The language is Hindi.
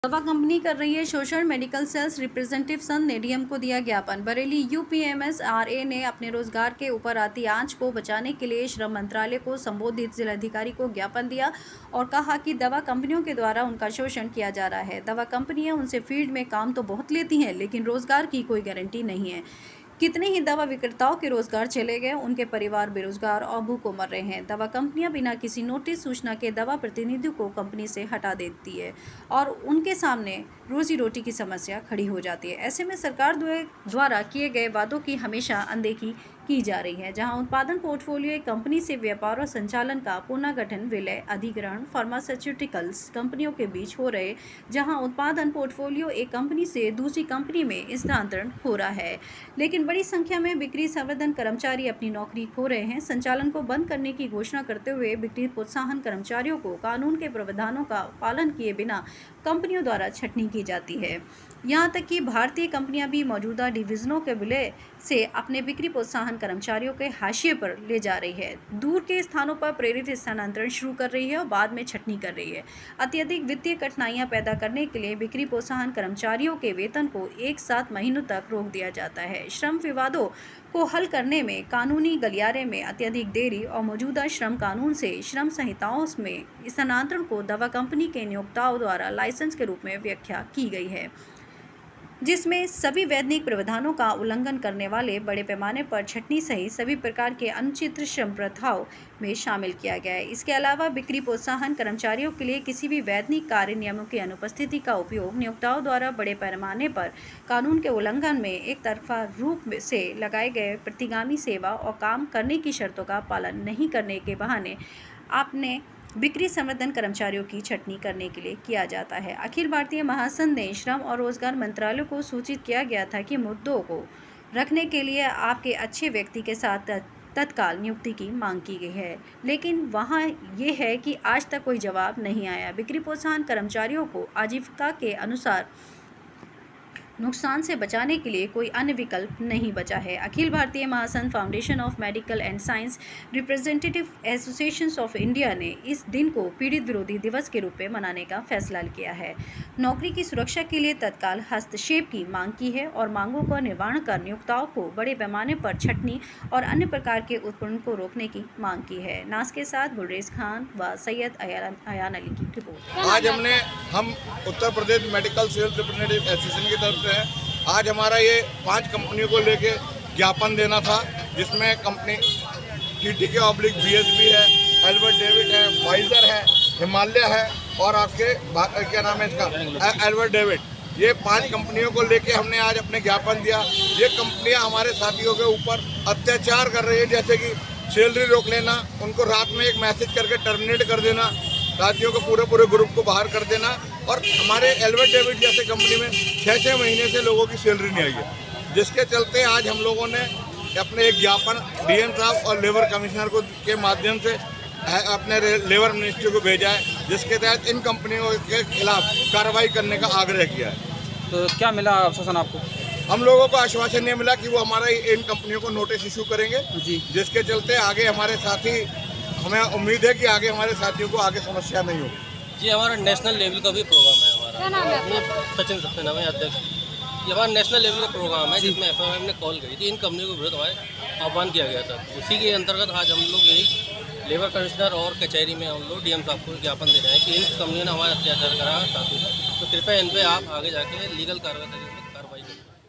दवा कंपनी कर रही है शोषण, मेडिकल सेल्स रिप्रेजेंटेटिव संघ ने डीएम को दिया ज्ञापन। बरेली यूपीएमएसआरए ने अपने रोजगार के ऊपर आती आंच को बचाने के लिए श्रम मंत्रालय को संबोधित जिलाधिकारी को ज्ञापन दिया और कहा कि दवा कंपनियों के द्वारा उनका शोषण किया जा रहा है। दवा कंपनियां उनसे फील्ड में काम तो बहुत लेती हैं, लेकिन रोजगार की कोई गारंटी नहीं है। कितने ही दवा विक्रेताओं के रोजगार चले गए, उनके परिवार बेरोजगार और भूखों मर रहे हैं। दवा कंपनियां बिना किसी नोटिस सूचना के दवा प्रतिनिधियों को कंपनी से हटा देती है और उनके सामने रोजी रोटी की समस्या खड़ी हो जाती है। ऐसे में सरकार द्वारा किए गए वादों की हमेशा अनदेखी की जा रही है। जहां उत्पादन पोर्टफोलियो एक कंपनी से व्यापार और संचालन का पुनर्गठन, विलय, अधिग्रहण फार्मास्यूटिकल्स कंपनियों के बीच हो रहे, जहां उत्पादन पोर्टफोलियो एक कंपनी से दूसरी कंपनी में स्थानांतरण हो रहा है, लेकिन बड़ी संख्या में बिक्री संवर्धन कर्मचारी अपनी नौकरी खो रहे हैं। संचालन को बंद करने की घोषणा करते हुए बिक्री प्रोत्साहन कर्मचारियों को कानून के प्रावधानों का पालन किए बिना कंपनियों द्वारा छंटनी की जाती है। यहां तक कि भारतीय कंपनियां भी मौजूदा डिवीजनों के विलय से अपने बिक्री प्रोत्साहन कर्मचारियों के हाशिए पर ले जा रही है, दूर के स्थानों पर प्रेरित स्थानांतरण शुरू कर रही है और बाद में छंटनी कर रही है। अत्यधिक वित्तीय कठिनाइयां पैदा करने के लिए बिक्री प्रोत्साहन कर्मचारियों के वेतन को एक साथ महीनों तक रोक दिया जाता है। श्रम विवादों को हल करने में कानूनी गलियारे में अत्यधिक देरी और मौजूदा श्रम कानून से श्रम संहिताओं में स्थानांतरण को दवा कंपनी के नियोक्ताओं द्वारा लाइसेंस के रूप में व्याख्या की गई है, जिसमें सभी वैधानिक प्रावधानों का उल्लंघन करने वाले बड़े पैमाने पर छंटनी सहित सभी प्रकार के अनुचित श्रम प्रथाओं में शामिल किया गया है। इसके अलावा बिक्री प्रोत्साहन कर्मचारियों के लिए किसी भी वैधानिक कार्य नियमों की अनुपस्थिति का उपयोग नियोक्ताओं द्वारा बड़े पैमाने पर कानून के उल्लंघन में एक तरफा रूप से लगाए गए प्रतिगामी सेवा और काम करने की शर्तों का पालन नहीं करने के बहाने आपने बिक्री संवर्धन कर्मचारियों की छंटनी करने के लिए किया जाता है। अखिल भारतीय महासंघ ने श्रम और रोजगार मंत्रालय को सूचित किया गया था कि मुद्दों को रखने के लिए आपके अच्छे व्यक्ति के साथ तत्काल नियुक्ति की मांग की गई है, लेकिन वहां ये है कि आज तक कोई जवाब नहीं आया। बिक्री प्रोत्साहन कर्मचारियों को आजीविका के अनुसार नुकसान से बचाने के लिए कोई अन्य विकल्प नहीं बचा है। अखिल भारतीय महासंघ foundation of medical and science representative associations of India ने इस दिन को पीड़ित विरोधी दिवस के रूप में मनाने का फैसला किया है। नौकरी की सुरक्षा के लिए तत्काल हस्तक्षेप की मांग की है और मांगों का निवारण कर नियोक्ताओं को बड़े पैमाने पर छंटनी और अन्य प्रकार के उत्पन्न को रोकने की मांग की है। नास के साथ गुलरेज खान व सैयद अयान अली की रिपोर्ट। आज हम Uttar Pradesh medical sales representative association की तरफ से आज हमारा ये 5 कंपनियों को लेके ज्ञापन देना था, जिसमें कंपनी TTK/BSB है, एल्बर्ट डेविड है, फाइजर है, हिमालय है और आपके क्या नाम है इसका एल्बर्ट डेविड। ये 5 कंपनियों को लेके हमने आज अपने ज्ञापन दिया। ये कंपनियां हमारे साथियों के ऊपर अत्याचार कर रही है, जैसे कि सैलरी रोक लेना, उनको रात में एक मैसेज करके टर्मिनेट कर देना, साथियों को पूरे ग्रुप को बाहर कर देना। और हमारे एल्बर्ट डेविड जैसे कंपनी में 6-6 महीने से लोगों की सैलरी नहीं आई है, जिसके चलते आज हम लोगों ने अपने एक ज्ञापन डीएम साहब और लेबर कमिश्नर को के माध्यम से अपने लेबर मिनिस्ट्री को भेजा है, जिसके तहत इन कंपनियों के खिलाफ कार्रवाई करने का आग्रह किया है। तो क्या मिला आश्वासन आपको? हम लोगों को आश्वासन ये मिला कि वो हमारा इन कंपनियों को नोटिस इशू करेंगे जी, जिसके चलते आगे हमारे साथी, हमें उम्मीद है कि आगे हमारे साथियों को आगे समस्या नहीं होगी। जी हमारा नेशनल लेवल का भी प्रोग्राम है हमारा, सचिन सक्सेना है अध्यक्ष। ये हमारा नेशनल लेवल का प्रोग्राम है, जिसमें FMM ने कॉल करी थी, इन कंपनियों के विरुद्ध हमारे आह्वान किया गया था। उसी के अंतर्गत आज हम लोग यही लेबर कमिश्नर और कचहरी में हम लोग डीएम साहब को ज्ञापन दे रहे हैं कि इन कंपनियों ने हमारा अत्याचार करा साथियों का, तो कृपया इन पर आप आगे जाके लीगल कार्रवाई करें।